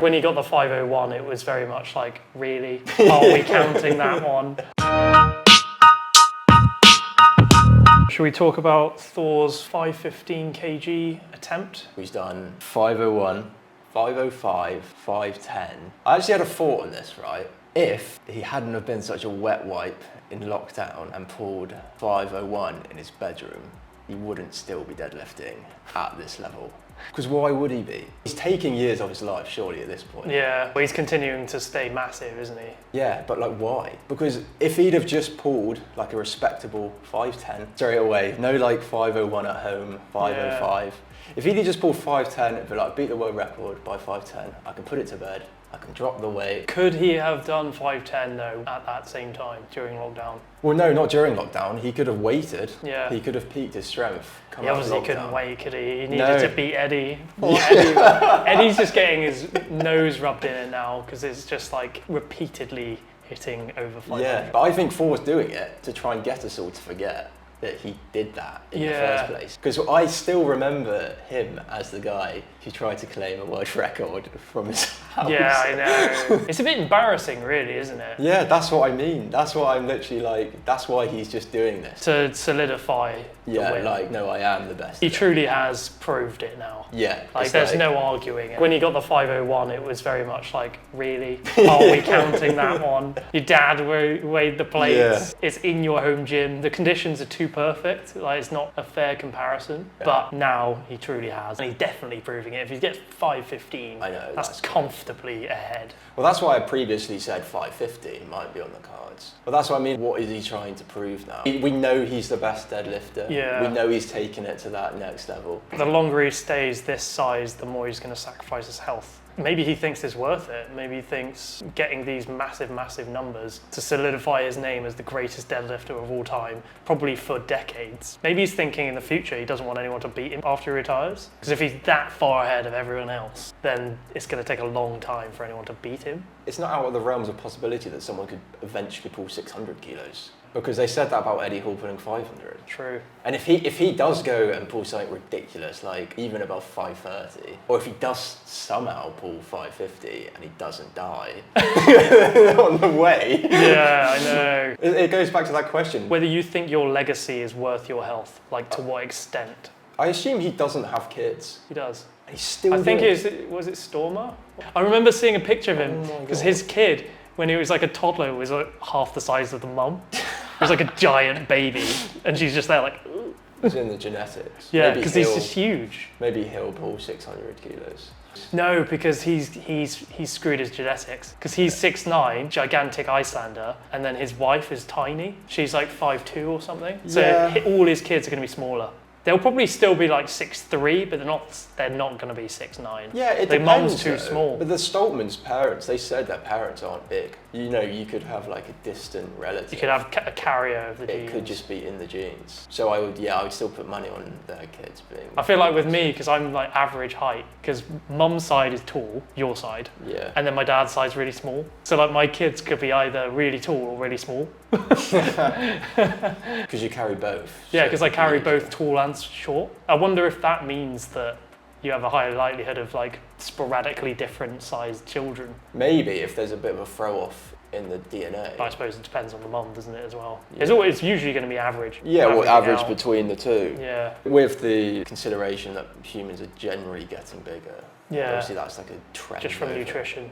When he got the 501, it was very much like, really? Are we counting that one? Should we talk about Thor's 515 kg attempt? He's done 501, 505, 510. I actually had a thought on this, right? If he hadn't have been such a wet wipe in lockdown and pulled 501 in his bedroom, he wouldn't still be deadlifting at this level. Because why would he be? He's taking years of his life, surely, at this point. Yeah, but he's continuing to stay massive, isn't he? Yeah, but like why? Because if he'd have just pulled like a respectable 510 straight away, no like 501 at home, 505. Yeah. If he'd have just pulled 510, it'd be like beat the world record by 510. I can put it to bed, I can drop the weight. Could he have done 510 though at that same time during lockdown? Well, no, not during lockdown. He could have waited. Yeah. He could have peaked his strength. He obviously couldn't wait, could he? He needed No. to beat Eddie. Eddie's just getting his nose rubbed in it now because it's just like repeatedly hitting over 500. Yeah, but I think Thor's doing it to try and get us all to forget that he did that in the first place. Because I still remember him as the guy who tried to claim a world record from his house. Yeah, I know. It's a bit embarrassing, really, isn't it? Yeah, that's what I mean. That's what I'm literally like, that's why he's just doing this. To solidify the win. Like, no, I am the best. He truly has proved it now. Yeah. Like, there's no arguing it. When he got the 501, it was very much like, really? Are we counting that one? Your dad weighed the plates. Yeah. It's in your home gym. The conditions are too perfect. Like, it's not a fair comparison. Yeah. But now he truly has. And he's definitely proving it. If he gets 515, I know, that's comfortably ahead. Well, that's why I previously said 550 might be on the cards. But that's what I mean. What is he trying to prove now? We know he's the best deadlifter. Yeah. We know he's taking it to that next level. The longer he stays this size, the more he's going to sacrifice his health. Maybe he thinks it's worth it. Maybe he thinks getting these massive, massive numbers to solidify his name as the greatest deadlifter of all time, probably for decades. Maybe he's thinking in the future he doesn't want anyone to beat him after he retires. Because if he's that far ahead of everyone else, then it's going to take a long time for anyone to beat him. It's not out of the realms of possibility that someone could eventually pull 600 kilos. Because they said that about Eddie Hall pulling 500. True. And if he does go and pull something ridiculous, like even above 530, or if he does somehow pull 550 and he doesn't die on the way. Yeah, I know. It goes back to that question. Whether you think your legacy is worth your health, like to what extent? I assume he doesn't have kids. He does. He's still I think was it Stormer? I remember seeing a picture of him because his kid, when he was like a toddler, was like half the size of the mum. It was like a giant baby, and she's just there like, ooh. It's in the genetics. Yeah, because he's just huge. Maybe he'll pull 600 kilos. No, because he's screwed his genetics. Because he's 6'9", gigantic Icelander, and then his wife is tiny. She's like 5'2" or something. So all his kids are going to be smaller. They'll probably still be like 6'3", but they're not going to be 6'9". Yeah, it depends. Their mum's too small. But the Stoltman's parents, they said their parents aren't big. You know, you could have like a distant relative. You could have a carrier of the genes. It could just be in the genes. So I would still put money on their kids being. I feel like with me, because I'm like average height, because mum's side is tall, your side, and then my dad's side's really small. So like my kids could be either really tall or really small. Because you carry both. Yeah, because I carry both tall and short. I wonder if that means that you have a higher likelihood of like sporadically different sized children. Maybe if there's a bit of a throw off in the DNA. But I suppose it depends on the mum, doesn't it, as well? Yeah. It's usually going to be average. Yeah, average between the two. Yeah. With the consideration that humans are generally getting bigger. Yeah. Obviously that's like a trend. Just from nutrition.